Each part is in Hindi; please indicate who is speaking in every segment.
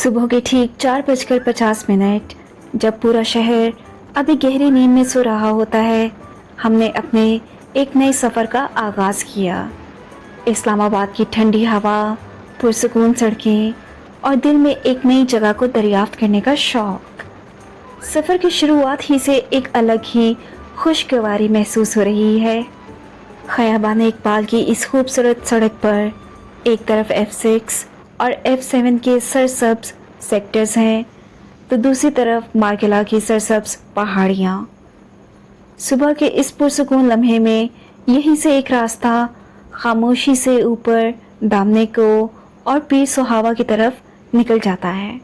Speaker 1: सुबह के ठीक 4:50 जब पूरा शहर अभी गहरी नींद में सो रहा होता है, हमने अपने एक नए सफ़र का आगाज़ किया। इस्लामाबाद की ठंडी हवा, पुरसुकून सड़कें और दिल में एक नई जगह को दरियाफ्त करने का शौक़। सफ़र की शुरुआत ही से एक अलग ही खुशगवारी महसूस हो रही है। ख़याबान इकबाल की इस खूबसूरत सड़क पर एक तरफ F6 और F7 के सरसब्ज सेक्टर्स हैं, तो दूसरी तरफ मार्गिला की सरसब्ज पहाड़ियाँ। सुबह के इस पुरसुकून लम्हे में यहीं से एक रास्ता खामोशी से ऊपर दामने को और पीर सुहावा की तरफ निकल जाता है।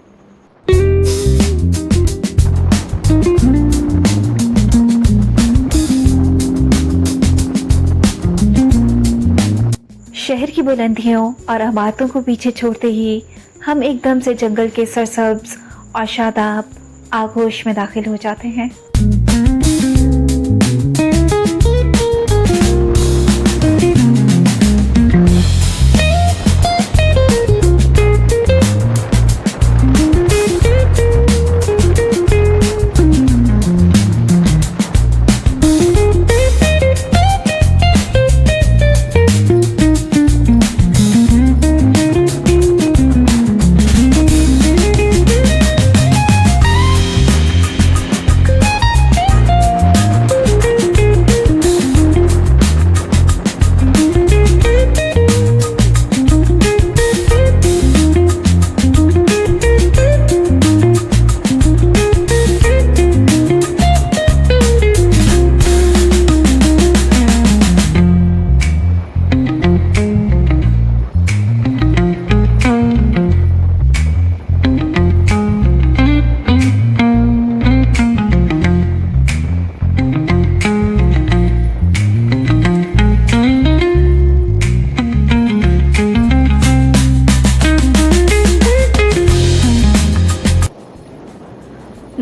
Speaker 1: शहर की बुलंदियों और इमारतों को पीछे छोड़ते ही हम एकदम से जंगल के सरसब्ज और शादाब आगोश में दाखिल हो जाते हैं।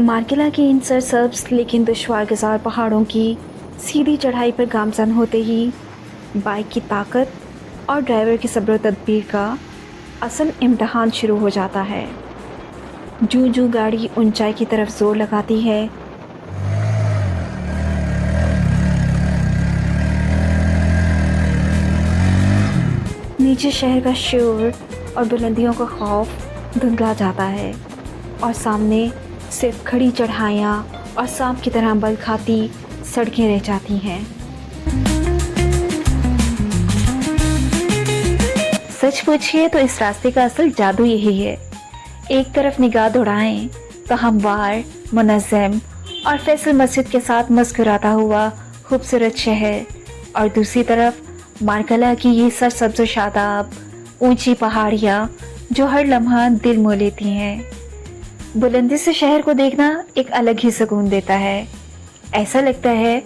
Speaker 1: मार्गिला के इन सरसब्ज लेकिन दुश्वारगुज़ार पहाड़ों की सीधी चढ़ाई पर गामज़न होते ही बाइक की ताकत और ड्राइवर की सब्र तदबीर का असल इम्तहान शुरू हो जाता है। जूं जूं गाड़ी ऊंचाई की तरफ जोर लगाती है, नीचे शहर का शोर और बुलंदियों का खौफ धुंधला जाता है और सामने सिर्फ खड़ी चढ़ाइयाँ और सांप की तरह बल खाती सड़कें रह जाती हैं। सच पूछिए तो इस रास्ते का असल जादू यही है। एक तरफ निगाह दौड़ाएं तो हमवार, मुनज़्ज़म और फैसल मस्जिद के साथ मुस्कुराता हुआ खूबसूरत शहर, और दूसरी तरफ मार्गिला की ये सरसब्ज़ शादाब ऊंची पहाड़ियाँ जो हर लम्हा दिल मोह लेती हैं। बुलंदी से शहर को देखना एक अलग ही सुकून देता है। ऐसा लगता है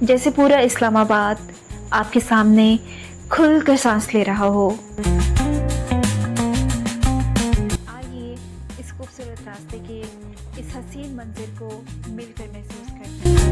Speaker 1: जैसे पूरा इस्लामाबाद आपके सामने खुलकर सांस ले रहा हो। आइए इस खूबसूरत रास्ते के इस हसीन मंज़िल को मिलकर महसूस करते हैं।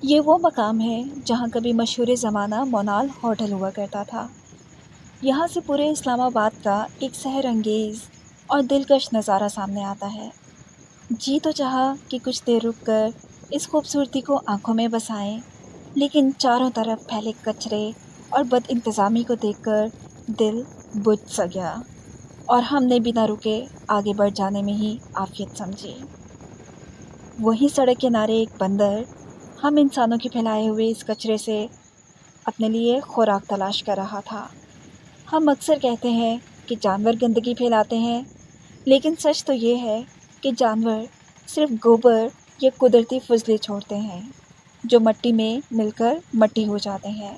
Speaker 1: ये वो मकाम है जहाँ कभी मशहूर ज़माना मोनाल होटल हुआ करता था। यहाँ से पूरे इस्लामाबाद का एक सहर अंगेज़ और दिलकश नज़ारा सामने आता है। जी तो चाहा कि कुछ देर रुक कर इस खूबसूरती को आंखों में बसाएं, लेकिन चारों तरफ फैले कचरे और बदइंतज़ामी को देखकर दिल बुझ सा गया और हमने बिना रुके आगे बढ़ जाने में ही आफियत समझी। वहीं सड़क किनारे एक बंदर हम इंसानों के फैलाए हुए इस कचरे से अपने लिए खुराक तलाश कर रहा था। हम अक्सर कहते हैं कि जानवर गंदगी फैलाते हैं, लेकिन सच तो ये है कि जानवर सिर्फ गोबर या कुदरती फजले छोड़ते हैं, जो मिट्टी में मिलकर मट्टी हो जाते हैं।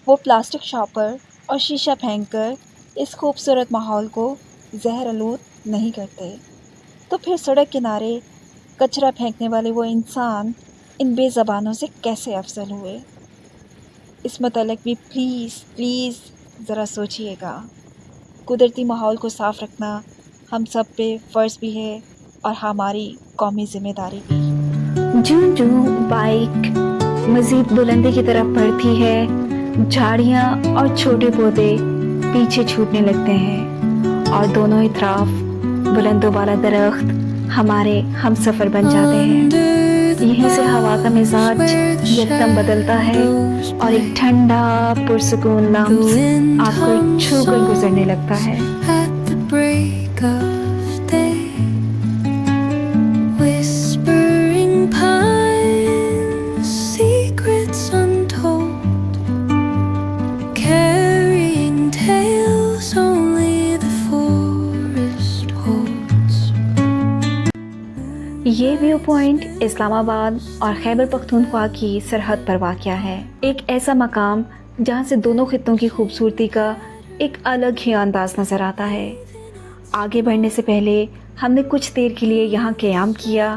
Speaker 1: वो प्लास्टिक शॉपर और शीशा फेंककर इस खूबसूरत माहौल को जहरआलूद नहीं करते। तो फिर सड़क किनारे कचरा फेंकने वाले वो इंसान इन बेज़बानों से कैसे अफजल हुए? इस मतलब भी प्लीज़ ज़रा सोचिएगा। कुदरती माहौल को साफ़ रखना हम सब पे फ़र्ज़ भी है और हमारी कौमी ज़िम्मेदारी भी। जूं-जूं बाइक मज़ीद बुलंदी की तरफ बढ़ती है, झाड़ियाँ और छोटे पौधे पीछे छूटने लगते हैं और दोनों ही तरफ बुलंदों वाला दरख्त हमारे हमसफ़र बन जाते हैं। यहीं से हवा का मिजाज यकदम बदलता है और एक ठंडा पुरसुकून लम्स आँख को छूकर गुजरने लगता है। ये व्यू पॉइंट इस्लामाबाद और खैबर पख्तूनख्वा की सरहद पर वाक़या है। एक ऐसा मकाम जहाँ से दोनों खित्तों की खूबसूरती का एक अलग ही अंदाज नज़र आता है। आगे बढ़ने से पहले हमने कुछ देर के लिए यहाँ क़याम किया,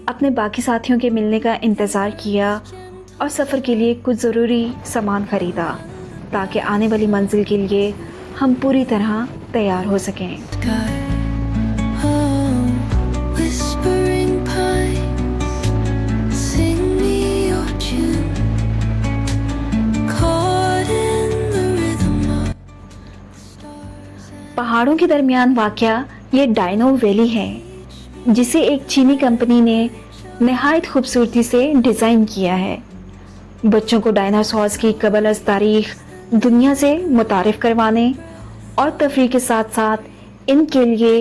Speaker 1: अपने बाकी साथियों के मिलने का इंतज़ार किया और सफ़र के लिए कुछ ज़रूरी सामान ख़रीदा ताकि आने वाली मंजिल के लिए हम पूरी तरह तैयार हो सकें। पहाड़ों के दरमियान वाक़या ये डायनो वैली है, जिसे एक चीनी कंपनी ने नहायत खूबसूरती से डिज़ाइन किया है। बच्चों को डायनासॉर्स की कबल अज़ तारीख़ दुनिया से मुतारिफ़ करवाने और तफरीह के साथ साथ इनके लिए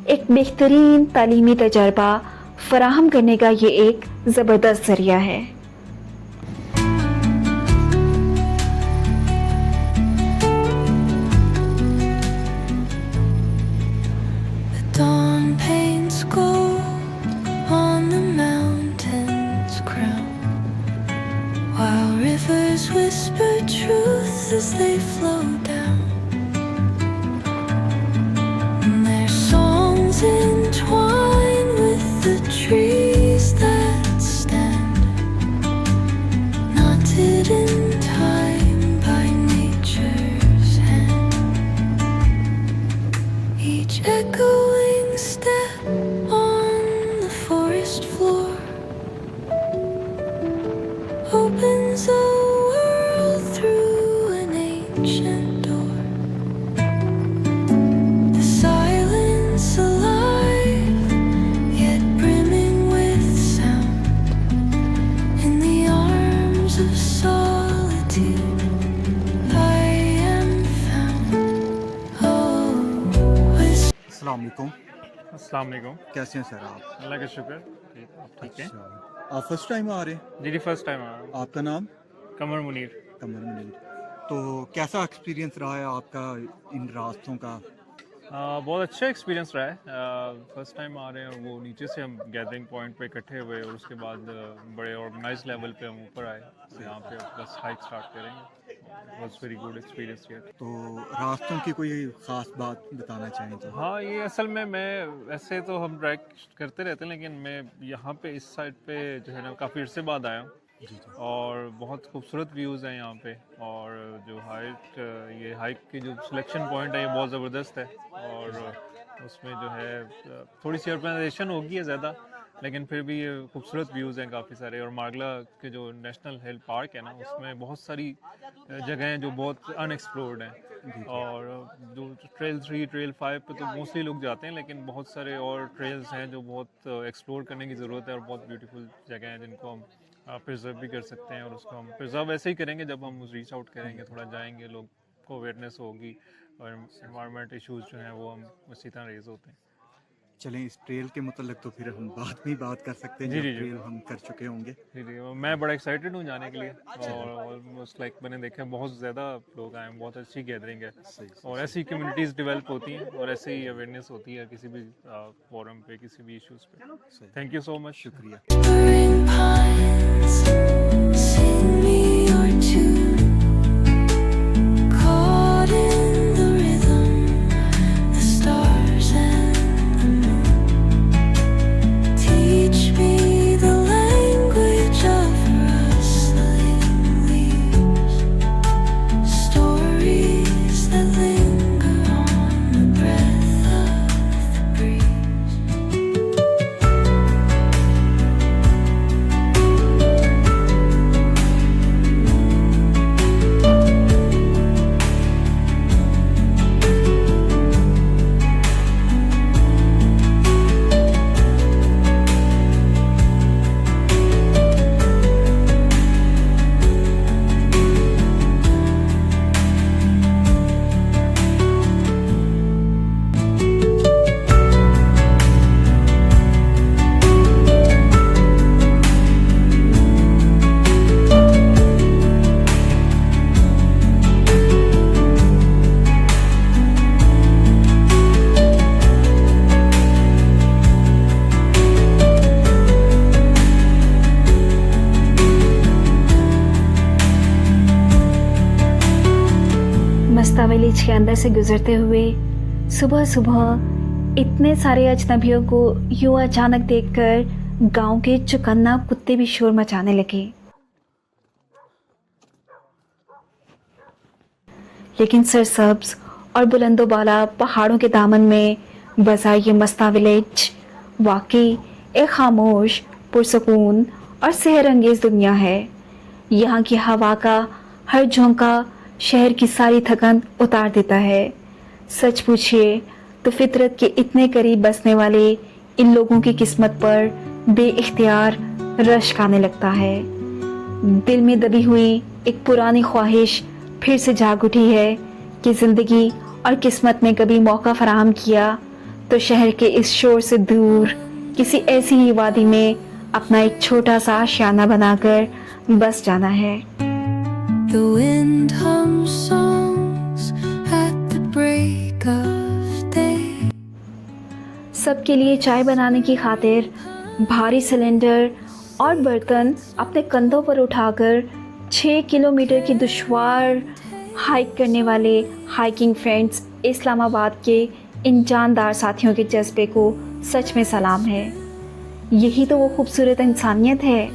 Speaker 1: एक बेहतरीन तालीमी तजर्बा फ़राहम करने का ये एक ज़बरदस्त ज़रिया है।
Speaker 2: Whisper truth as they flow down, and their songs entwine with the trees that stand, knotted in time by nature's hand. Each echoing step on the forest floor opens a
Speaker 3: अस्सलाम वालेकुम।
Speaker 4: कैसे हैं सर आप?
Speaker 3: अल्लाह का शुक्र। ठीक, आप ठीक हैं?
Speaker 4: अच्छा, आप फर्स्ट टाइम आ रहे हैं?
Speaker 3: जी फर्स्ट टाइम आया हूँ।
Speaker 4: आपका नाम?
Speaker 3: कमर मुनीर।
Speaker 4: कमर मुनीर। तो कैसा एक्सपीरियंस रहा है आपका इन रास्तों का?
Speaker 3: बहुत अच्छा एक्सपीरियंस रहा है। फर्स्ट टाइम आ रहे हैं और वो नीचे से हम गैदरिंग पॉइंट पे इकट्ठे हुए और उसके बाद बड़े ऑर्गेनाइज लेवल पे हम ऊपर आए, तो यहाँ पे बस हाइक स्टार्ट करेंगे। Was very good experience here.
Speaker 4: तो रास्तों की कोई ख़ास बात बताना चाहें तो?
Speaker 3: हाँ, ये असल में मैं वैसे तो हम ट्रैक करते रहते हैं, लेकिन मैं यहाँ पे इस साइड पे जो है ना काफ़ी अर्से बाद आया हूँ
Speaker 4: जी जी।
Speaker 3: और बहुत खूबसूरत व्यूज़ हैं यहाँ पे। और जो हाइट ये हाइक की जो सिलेक्शन पॉइंट है ये बहुत ज़बरदस्त है और उसमें जो है थोड़ी सी अर्बनाइजेशन होगी है ज़्यादा, लेकिन फिर भी ये खूबसूरत व्यूज़ हैं काफ़ी सारे। और मार्गला के जो नेशनल हिल पार्क है ना, उसमें बहुत सारी जगह हैं जो बहुत अनएक्सप्लोर्ड हैं। और जो ट्रेल 3 ट्रेल 5 पे तो मोस्टली लोग जाते हैं, लेकिन बहुत सारे और ट्रेल्स हैं जो बहुत एक्सप्लोर करने की ज़रूरत है, और बहुत ब्यूटीफुल जगह हैं जिनको हम प्रिजर्व भी कर सकते हैं। और उसको हम प्रिजर्व ऐसे ही करेंगे जब हम रीच आउट करेंगे, थोड़ा जाएंगे, लोग को अवेयरनेस होगी, और एनवायरनमेंट इश्यूज जो हैं वो हम उसी तरह रेज होते हैं।
Speaker 4: चलें, इस ट्रेल के मतलब तो फिर हम बाद में बात कर सकते हैं
Speaker 3: जी,
Speaker 4: जब
Speaker 3: जी, जी।
Speaker 4: ट्रेल हम कर चुके होंगे।
Speaker 3: जी जी, और मैं बड़ा एक्साइटेड हूँ जाने के लिए। और ऑलमोस्ट लाइक मैंने देखा बहुत ज़्यादा लोग आए हैं, बहुत अच्छी गैदरिंग है। और ऐसी कम्युनिटीज़ डेवलप होती हैं, और ऐसे ही अवेयरनेस होती है किसी भी फोरम पे, किसी भी इश्यूज़ पे। Thank you so much.
Speaker 4: शुक्रिया।
Speaker 2: Whispering pines, sing me your tune. Caught in the rhythm, the stars and the moon. Teach me the language of rustling leaves. Stories that linger on the breath of the breeze.
Speaker 1: मस्ता विलेज के अंदर से गुजरते हुए सुबह सुबह इतने सारे अजनबियों को यूं अचानक देखकर गांव के चुकन्ना कुत्ते भी शोर मचाने लगे। लेकिन सरसब्ज और बुलंदोबाला पहाड़ों के दामन में बसा ये मस्ता विलेज वाकई एक खामोश, पुरसकून और सेहरंगेज दुनिया है। यहाँ की हवा का हर झोंका शहर की सारी थकान उतार देता है। सच पूछिए तो फितरत के इतने करीब बसने वाले इन लोगों की किस्मत पर बेइख्तियार रश्क आने लगता है। दिल में दबी हुई एक पुरानी ख्वाहिश फिर से जाग उठी है कि जिंदगी और किस्मत ने कभी मौका फराहम किया तो शहर के इस शोर से दूर किसी ऐसी ही वादी में अपना एक छोटा सा आशियाना बनाकर बस जाना है।
Speaker 2: The wind hums songs at the break of day.
Speaker 1: सबके लिए चाय बनाने की खातिर भारी सिलेंडर और बर्तन अपने कंधों पर उठाकर 6 किलोमीटर की दुश्वार हाइक करने वाले हाइकिंग फ्रेंड्स इस्लामाबाद के इन जानदार साथियों के जज्बे को सच में सलाम है। यही तो वो खूबसूरत इंसानियत है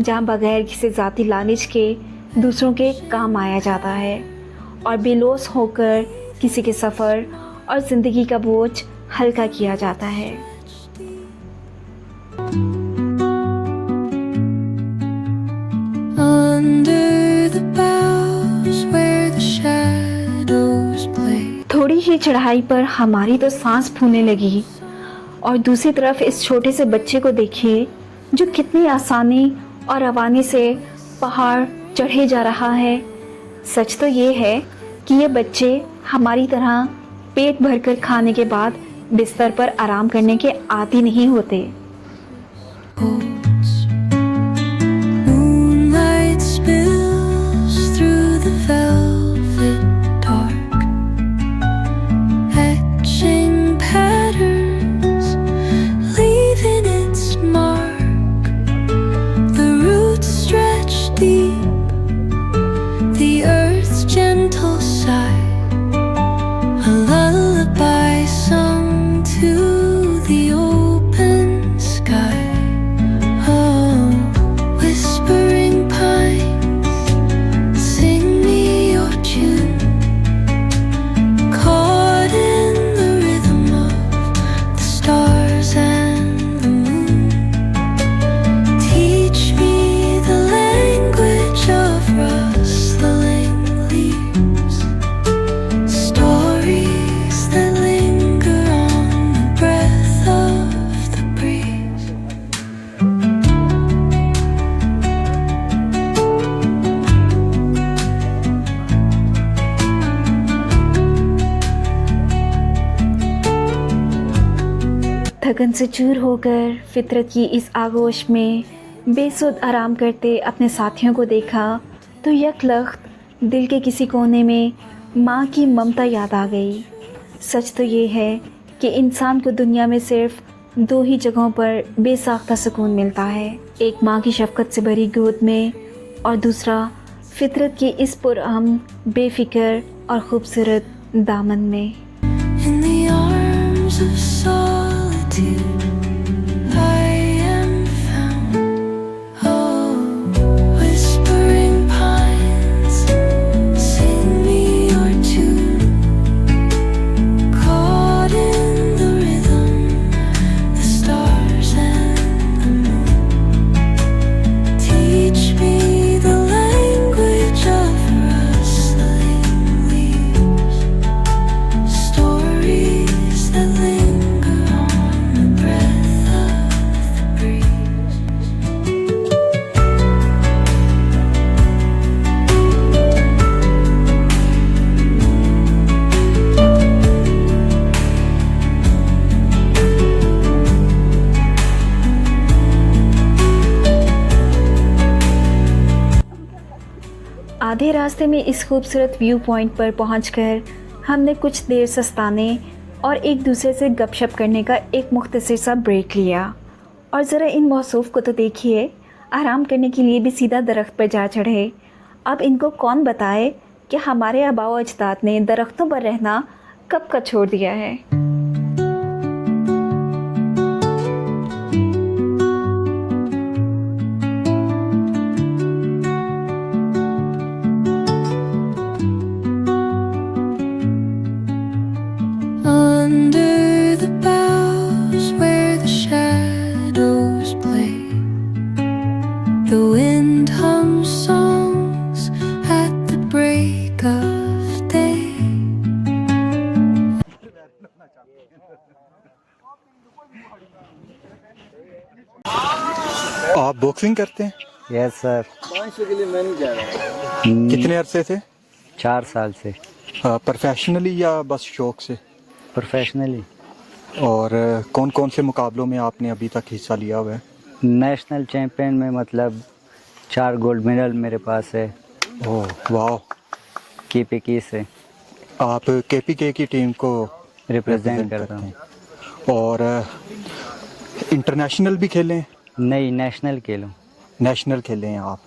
Speaker 1: जहाँ बगैर किसी ज़ाती लालच के दूसरों के काम आया जाता है और बेलौस होकर किसी के सफ़र और ज़िंदगी का बोझ हल्का किया जाता है।
Speaker 2: Under the boughs where the shadows play.
Speaker 1: थोड़ी ही चढ़ाई पर हमारी तो सांस फूलने लगी और दूसरी तरफ इस छोटे से बच्चे को देखिए जो कितनी आसानी और रवानी से पहाड़ चढ़े जा रहा है। सच तो ये है कि ये बच्चे हमारी तरह पेट भरकर खाने के बाद बिस्तर पर आराम करने के आदी नहीं होते।
Speaker 2: Moonlight spills through the velvet dark, etching patterns, leaving its mark. The roots stretch deep, the earth's gentle sigh, a lullaby sung to the open
Speaker 1: थकन से चूर होकर फितरत की इस आगोश में बेसुध आराम करते अपने साथियों को देखा तो यकलख्त दिल के किसी कोने में माँ की ममता याद आ गई। सच तो ये है कि इंसान को दुनिया में सिर्फ 2 ही जगहों पर बेसाख्ता सुकून मिलता है, एक माँ की शफ़क़त से भरी गोद में और दूसरा फितरत की इस पुरअमन, बेफ़िक्र और ख़ूबसूरत दामन में।
Speaker 2: In the arms of solitude, I am found. Oh, whispering pines, sing me your tune. Caught in the rhythm, the stars and the moon. Teach me the language of rustling leaves. Stories that linger on the breath of the breeze.
Speaker 1: आधे रास्ते में इस खूबसूरत व्यू पॉइंट पर पहुंचकर हमने कुछ देर सस्ताने और एक दूसरे से गपशप करने का एक मुख्तसर सा ब्रेक लिया। और ज़रा इन मौसूफ़ को तो देखिए, आराम करने के लिए भी सीधा दरख्त पर जा चढ़े। अब इनको कौन बताए कि हमारे आबाओ अजदाद ने दरख्तों पर रहना कब का छोड़ दिया है।
Speaker 2: Under the boughs where the shadows play, the wind hums songs at the break of day.
Speaker 4: आप बॉक्सिंग करते हैं?
Speaker 5: Yes sir.
Speaker 4: कितने अरसे से?
Speaker 5: 4 साल से
Speaker 4: प्रोफेशनली या बस शौक से?
Speaker 5: प्रोफेशनली।
Speaker 4: और कौन कौन से मुकाबलों में आपने अभी तक हिस्सा लिया हुआ है?
Speaker 5: नेशनल चैंपियन में मतलब 4 गोल्ड मेडल मेरे पास है।
Speaker 4: ओह वाह।
Speaker 5: KPK से
Speaker 4: आप KPK की टीम को
Speaker 5: रिप्रेजेंट करता हूँ।
Speaker 4: और इंटरनेशनल भी खेले हैं?
Speaker 5: नहीं, नेशनल खेलूँ।
Speaker 4: नेशनल खेले हैं आप।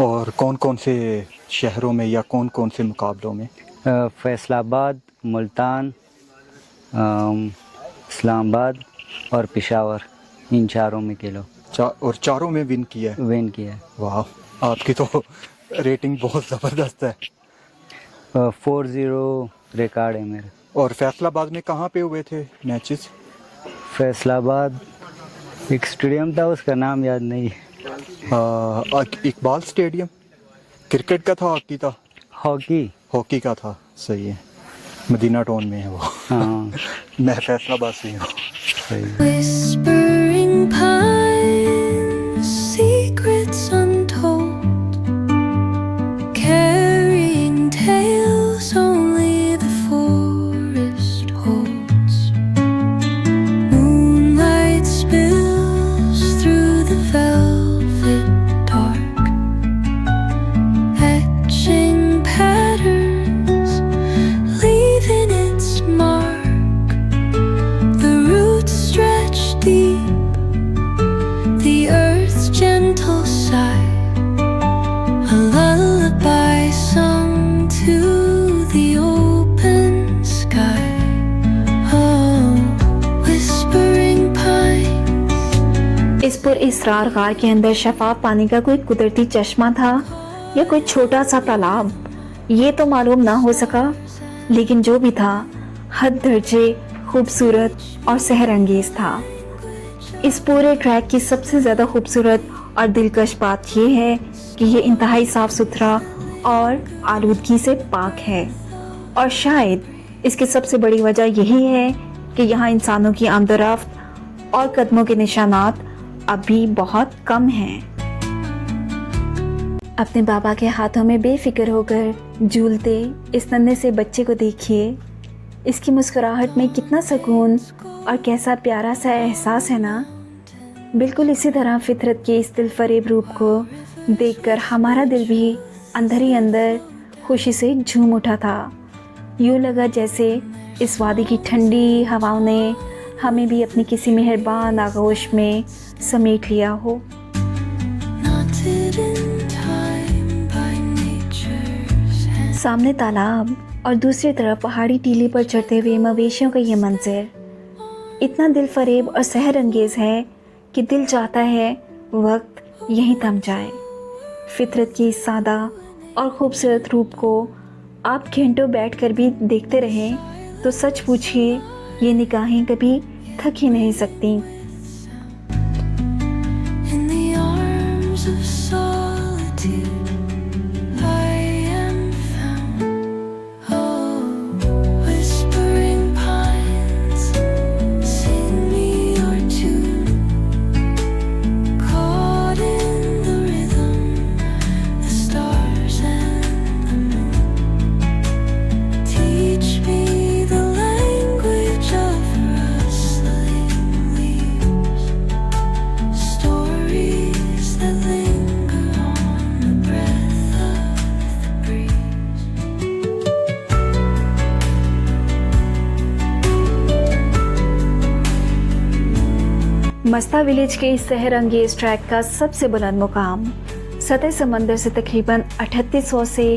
Speaker 4: और कौन कौन से शहरों में या कौन कौन से मुकाबलों में?
Speaker 5: फैसलाबाद, मुल्तान, इस्लामाबाद और पेशावर, इन 4 में खेलो।
Speaker 4: और 4 में विन किया है?
Speaker 5: विन किया है।
Speaker 4: वाह, आपकी तो रेटिंग बहुत ज़बरदस्त है।
Speaker 5: 4-0 रिकॉर्ड है मेरा।
Speaker 4: और फैसलाबाद में कहाँ पे हुए थे मैचेस?
Speaker 5: फैसलाबाद एक स्टेडियम था, उसका नाम याद नहीं।
Speaker 4: इकबाल स्टेडियम। क्रिकेट का था, हॉकी था? हॉकी का था, सही है। मदीना टाउन में है वो।
Speaker 5: हाँ।
Speaker 4: मैं फैसलाबाद से हूँ।
Speaker 5: सही।
Speaker 2: Whispering pines, secrets untold, carrying tales only the forest holds. Moonlight spills through the velvet dark, etching patterns, leaving its mark. The roots stretch deep, the earth's gentle sigh, a lullaby sung to the open sky. Oh, whispering pines.
Speaker 1: इस पुरइस्रार गार के अंदर शफाफ पानी का कोई कुदरती चश्मा था या कोई छोटा सा तालाब, ये तो मालूम ना हो सका, लेकिन जो भी था हद दर्जे खूबसूरत और सहरंगेज था। इस पूरे ट्रैक की सबसे ज़्यादा खूबसूरत और दिलकश बात यह है कि ये इंतहाई साफ़ सुथरा और आलूदगी से पाक है। और शायद इसकी सबसे बड़ी वजह यही है कि यहाँ इंसानों की आमदोरफ्त और कदमों के निशानात अभी बहुत कम हैं। अपने बाबा के हाथों में बेफिक्र होकर झूलते इस नन्हे से बच्चे को देखिए। इसकी मुस्कुराहट में कितना सुकून और कैसा प्यारा सा एहसास है ना। बिल्कुल इसी तरह फितरत के इस दिल फरेब रूप को देखकर हमारा दिल भी अंदर ही अंदर खुशी से झूम उठा था। यूँ लगा जैसे इस वादी की ठंडी हवाओं ने हमें भी अपनी किसी मेहरबान आगोश में समेट लिया हो।
Speaker 2: knotted in time by nature's hand.
Speaker 1: सामने तालाब और दूसरी तरफ पहाड़ी टीले पर चढ़ते हुए मवेशियों का ये मंजर इतना दिल फरेब और सहर अंगेज़ है कि दिल चाहता है वक्त यहीं थम जाए। फितरत की इस सादा और खूबसूरत रूप को आप घंटों बैठकर भी देखते रहें तो सच पूछिए ये निगाहें कभी थक ही नहीं सकती।
Speaker 2: In the arms of solitude, I am found. Oh, whispering pines, sing me your tune. Caught in the rhythm, the stars and the moon. Teach me the language of rustling leaves. Stories that linger on the breath of the breeze.
Speaker 1: मस्ता विलेज के इस शहर अंगेज ट्रैक का सबसे बुलंद मुकाम सतह समंदर से तकरीबन 3800 से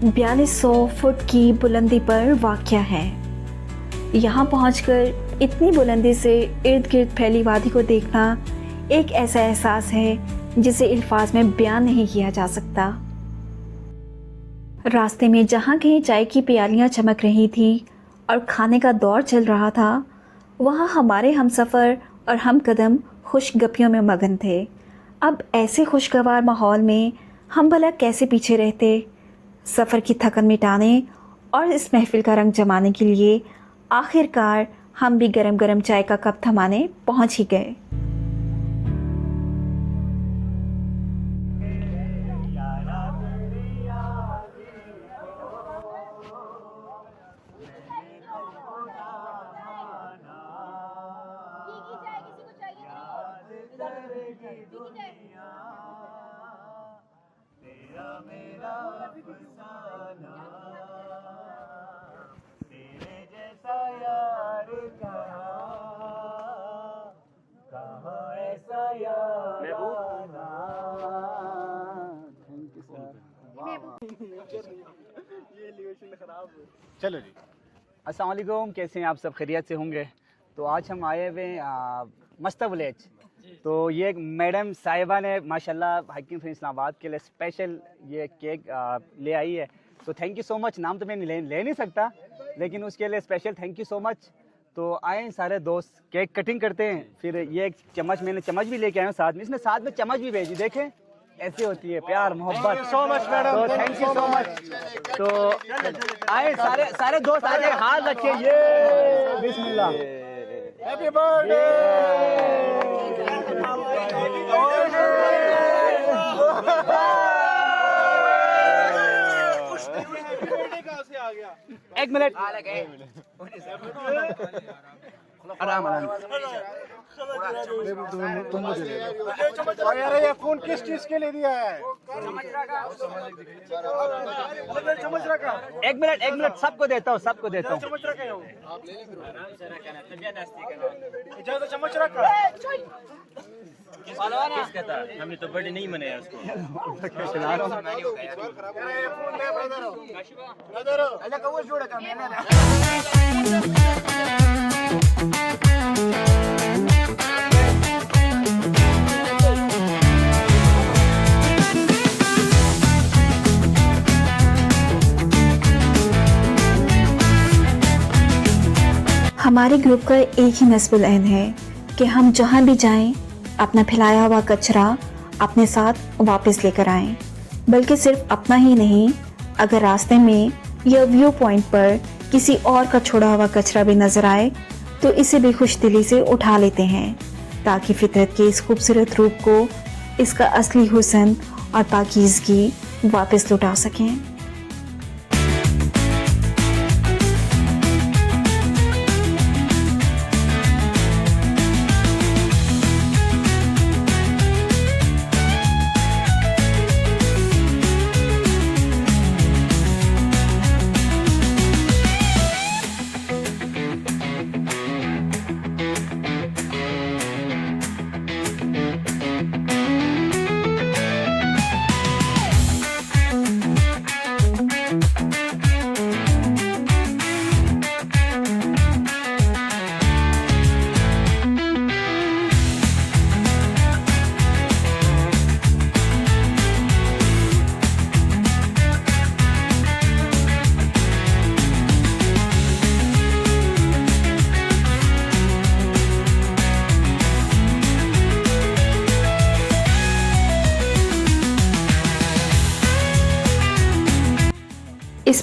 Speaker 1: 4200 फुट की बुलंदी पर वाक़या है। यहाँ पहुँचकर इतनी बुलंदी से इर्द गिर्द फैली वादी को देखना एक ऐसा एहसास है जिसे अल्फाज में बयान नहीं किया जा सकता। रास्ते में जहाँ कहीं चाय की प्यालियाँ चमक रही थी और खाने का दौर चल रहा था, वहाँ हमारे हमसफ़र और हम कदम खुशगपियों में मगन थे। अब ऐसे खुशगवार माहौल में हम भला कैसे पीछे रहते। सफ़र की थकन मिटाने और इस महफिल का रंग जमाने के लिए आखिरकार हम भी गरम गरम चाय का कप थमाने पहुंच ही गए।
Speaker 6: चलो जी, अस्सलाम वालेकुम। कैसे हैं आप सब? खैरियत से होंगे। तो आज हम आए हुए मस्ता विलेज। तो ये मैडम साहिबा ने माशाल्लाह हाइकिंग फ्रेंड इस्लामाबाद के लिए स्पेशल ये केक ले आई है। तो थैंक यू सो मच। नाम तो मैं ले नहीं सकता, लेकिन उसके लिए special thank you so much. तो आए सारे दोस्त केक कटिंग करते हैं। फिर ये एक चम्मच, मैंने चम्मच भी लेके आया हूँ साथ में। इसने साथ में चम्मच भी भेजी, देखें ऐसी होती है प्यार मोहब्बत। सो मच मैडम, तो थैंक यू सो मच। तो आए सारे दोस्त आए, हाथ रखे। ये बिस्मिल्लाह, हैप्पी बर्थडे। एक मिनट, आराम आराम।
Speaker 7: यार ये फोन किस चीज के लिए दिया है?
Speaker 6: एक मिनट, सबको देता हूँ।
Speaker 7: चम्मच रखा।
Speaker 8: किसका था? हमने तो बर्थडे नहीं मनाया उसको।
Speaker 1: हमारे ग्रुप का एक ही नस्बुल ऐन है कि हम जहाँ भी जाएं अपना फैलाया हुआ कचरा अपने साथ वापस लेकर आएं। बल्कि सिर्फ अपना ही नहीं, अगर रास्ते में या व्यू पॉइंट पर किसी और का छोड़ा हुआ कचरा भी नजर आए तो इसे भी खुशदिली से उठा लेते हैं, ताकि फितरत के इस खूबसूरत रूप को इसका असली हुस्न और पाकीज़गी वापस लौटा सकें।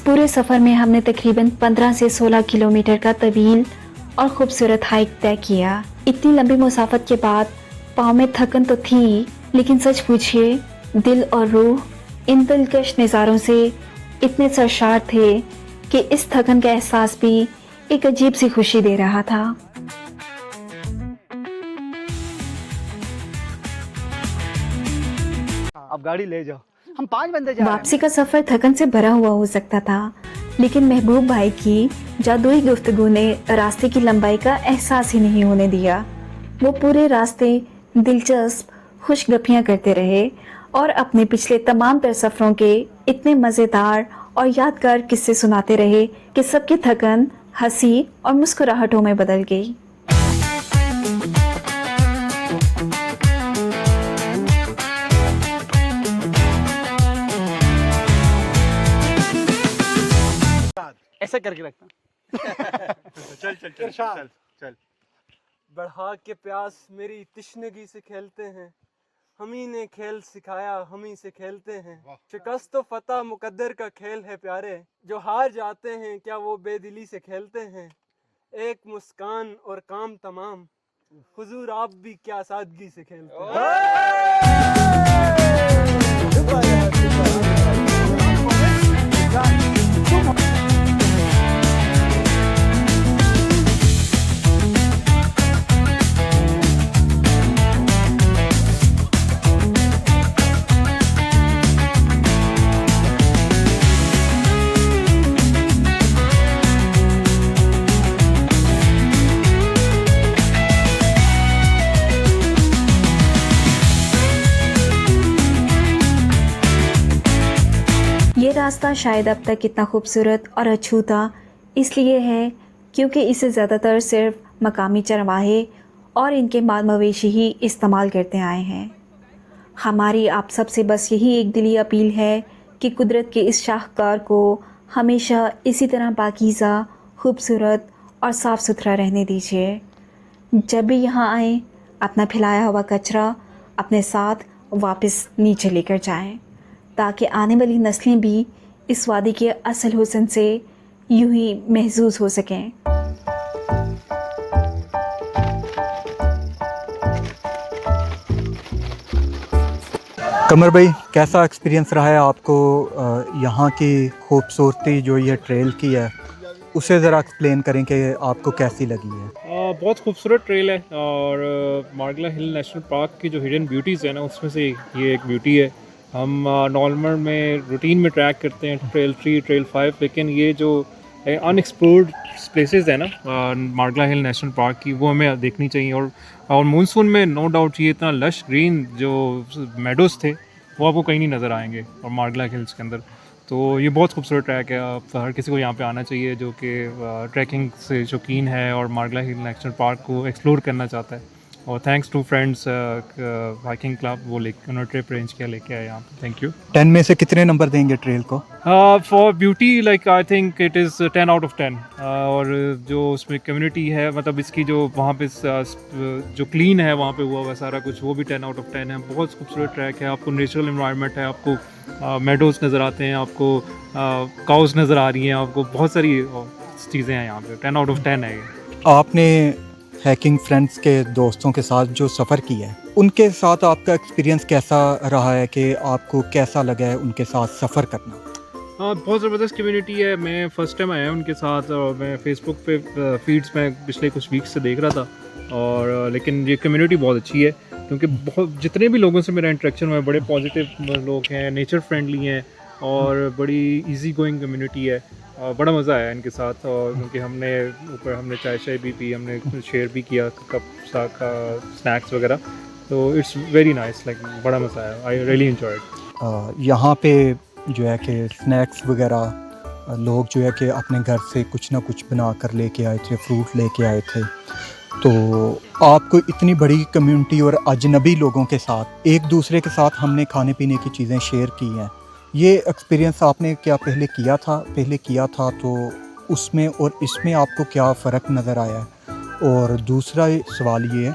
Speaker 1: पूरे सफ़र में हमने तकरीबन 15 से 16 किलोमीटर का तवील और खूबसूरत हाइक तय किया। इतनी लंबी मुसाफत के बाद पाँव में थकन तो थी, लेकिन सच पूछिए दिल और रूह इन दिलकश नज़ारों से इतने सरशार थे कि इस थकन का एहसास भी एक अजीब सी खुशी दे रहा था।
Speaker 6: अब गाड़ी ले जाओ, हम 5 बंदे जा रहे हैं।
Speaker 1: वापसी का सफ़र थकन से भरा हुआ हो सकता था, लेकिन महबूब भाई की जादुई गुफ्तगू ने रास्ते की लंबाई का एहसास ही नहीं होने दिया। वो पूरे रास्ते दिलचस्प खुशगपियाँ करते रहे और अपने पिछले तमाम तर सफ़रों के इतने मज़ेदार और यादगार किस्से सुनाते रहे कि सबकी थकन हंसी और मुस्कुराहटों में बदल गई।
Speaker 6: ऐसा करके रखता।
Speaker 3: चल चल चल चल चल।
Speaker 9: बढ़ा के प्यास मेरी तिश्नगी से खेलते हैं, हम ही ने खेल सिखाया हम ही से खेलते हैं। शिकस्त तो फतह मुकद्दर का खेल है प्यारे, जो हार जाते हैं क्या वो बेदिली से खेलते हैं। एक मुस्कान और काम तमाम, हुजूर आप भी क्या सादगी से खेलते हैं।
Speaker 1: ये रास्ता शायद अब तक इतना खूबसूरत और अछूता इसलिए है क्योंकि इसे ज़्यादातर सिर्फ मकामी चरवाहे और इनके माल मवेशी ही इस्तेमाल करते आए हैं। हमारी आप सब से बस यही एक दिली अपील है कि कुदरत के इस शाहकार को हमेशा इसी तरह पाकीज़ा, खूबसूरत और साफ़ सुथरा रहने दीजिए। जब भी यहाँ आएँ, अपना फैलाया हुआ कचरा अपने साथ वापस नीचे लेकर जाएं, ताकि आने वाली नस्लें भी इस वादी के असल हुस्न से यूं ही महसूस हो सकें।
Speaker 4: कमर भाई, कैसा एक्सपीरियंस रहा है आपको यहाँ की खूबसूरती जो ये ट्रेल की है, उसे ज़रा एक्सप्लेन करें कि आपको कैसी लगी है।
Speaker 3: बहुत खूबसूरत ट्रेल है और मार्गला हिल नेशनल पार्क की जो हिडन ब्यूटीज़ है ना, उसमें से ये एक ब्यूटी है। हम नॉर्मल में रूटीन में ट्रैक करते हैं ट्रेल 3, ट्रेल 5, लेकिन ये जो अनएक्सप्लोर्ड प्लेसेस है ना मार्गला हिल नेशनल पार्क की, वो हमें देखनी चाहिए। और मानसून में नो डाउट ये इतना लश ग्रीन जो मेडोज़ थे वो आपको कहीं नहीं नज़र आएंगे और मार्गला हिल्स के अंदर। तो ये बहुत खूबसूरत ट्रैक है, आप हर किसी को यहाँ पे आना चाहिए जो कि ट्रैकिंग से शौकीन है और मार्गला हिल नेशनल पार्क को एक्सप्लोर करना चाहता है। और thanks to friends hiking club, वो उन्होंने ट्रिप अरेंज किया, लेके आए यहाँ पे। Thank you.
Speaker 4: 10 में से कितने नंबर देंगे ट्रेल को?
Speaker 3: For beauty like I think it is 10 out of 10। और जो उसमें कम्युनिटी है, मतलब इसकी जो वहाँ पे जो क्लीन है वहाँ पे हुआ हुआ सारा कुछ, वो भी 10 आउट ऑफ 10 है। बहुत खूबसूरत ट्रैक है, आपको नेचुरल इन्वायरमेंट है, आपको मेडोज़ नज़र आते हैं, आपको काउज नज़र आ रही हैं, आपको बहुत सारी चीज़ें हैं यहाँ पे। 10 आउट ऑफ 10 है ये।
Speaker 4: आपने हैकिंग फ्रेंड्स के दोस्तों के साथ जो सफ़र किया है, उनके साथ आपका एक्सपीरियंस कैसा रहा है कि आपको कैसा लगा है उनके साथ सफ़र करना?
Speaker 3: बहुत ज़बरदस्त कम्युनिटी है। मैं फ़र्स्ट टाइम आया उनके साथ और मैं फ़ेसबुक पे फीड्स में पिछले कुछ वीक्स से देख रहा था, और लेकिन ये कम्युनिटी बहुत अच्छी है क्योंकि बहुत जितने भी लोगों से मेरा इंटरेक्शन हुआ है बड़े पॉजिटिव लोग हैं, नेचर फ्रेंडली हैं और बड़ी इजी गोइंग कम्युनिटी है। बड़ा मज़ा आया इनके साथ, और क्योंकि हमने चाय भी पी, हमने शेयर भी किया कप स्नैक्स वगैरह, तो इट्स वेरी नाइस, लाइक बड़ा मज़ा आया। I really enjoyed.
Speaker 4: यहाँ पे जो है कि स्नैक्स वगैरह लोग जो है कि अपने घर से कुछ ना कुछ बना कर लेके आए थे, फ्रूट लेके आए थे। तो आपको इतनी बड़ी कम्युनिटी और अजनबी लोगों के साथ एक दूसरे के साथ हमने खाने पीने की चीज़ें शेयर की हैं, ये एक्सपीरियंस आपने क्या पहले किया था तो उसमें और इसमें आपको क्या फ़र्क नज़र आया है? और दूसरा सवाल ये है,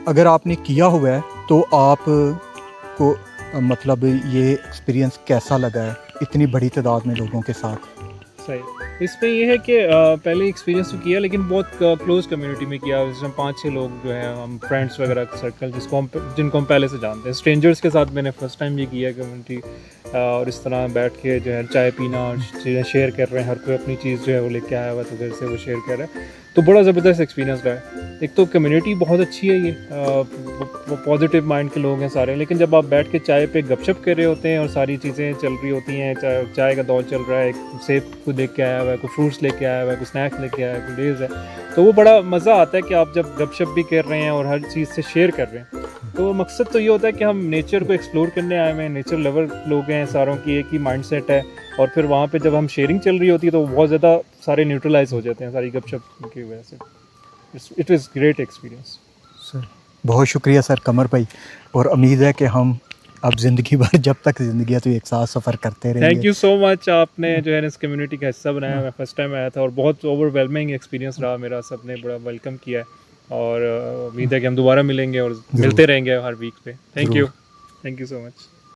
Speaker 4: अगर आपने किया हुआ है तो आपको मतलब ये एक्सपीरियंस कैसा लगा है इतनी बड़ी तादाद में लोगों के साथ?
Speaker 3: सही। इसमें ये है कि पहले एक्सपीरियंस तो किया लेकिन बहुत क्लोज कम्युनिटी में किया, जिसमें 5-6 लोग जो हैं हम फ्रेंड्स वगैरह का सर्कल जिनको हम पहले से जानते हैं। स्ट्रेंजर्स के साथ मैंने फर्स्ट टाइम ये किया कम्युनिटी, और इस तरह बैठ के जो है चाय पीना और चीज़ें शेयर कर रहे हैं, हर कोई अपनी चीज़ जो है वो लेके आया हुआ तो घर से वो शेयर कर रहा है, तो बड़ा ज़बरदस्त एक्सपीरियंस रहा है। एक तो कम्युनिटी बहुत अच्छी है, ये वो पॉजिटिव माइंड के लोग हैं सारे, लेकिन जब आप बैठ के चाय पे गपशप कर रहे होते हैं और सारी चीज़ें चल रही होती हैं, चाय का दौर चल रहा है, सेब को लेके आया हुआ है, कोई फ्रूट्स लेके आया हुआ है, कोई स्नैक्स लेके आया है, कोई डेज़ है, तो वो बड़ा मज़ा आता है कि आप जब गपशप भी कर रहे हैं और हर चीज़ से शेयर कर रहे हैं। तो मकसद तो ये होता है कि हम नेचर को एक्सप्लोर करने आए हुए हैं, नेचर लवर लोग हैं, सारों की एक ही माइंडसेट है, और फिर वहाँ पे जब हम शेयरिंग चल रही होती है तो बहुत ज़्यादा सारे न्यूट्रलाइज हो जाते हैं सारी गपशप की वजह से। It is great experience
Speaker 4: sir. बहुत शुक्रिया सर कमर भाई, और उम्मीद है कि हम अब ज़िंदगी भर जब तक ज़िंदगी है तो एक साथ सफ़र करते रहेंगे।
Speaker 3: थैंक यू सो मच, आपने जो है इस कम्युनिटी का हिस्सा बनाया। मैं फर्स्ट टाइम आया था और बहुत ओवरवेलमिंग एक्सपीरियंस रहा मेरा, सबने बड़ा वेलकम किया है, और उम्मीद है कि हम दोबारा मिलेंगे और मिलते रहेंगे हर वीक पे। Thank you so much.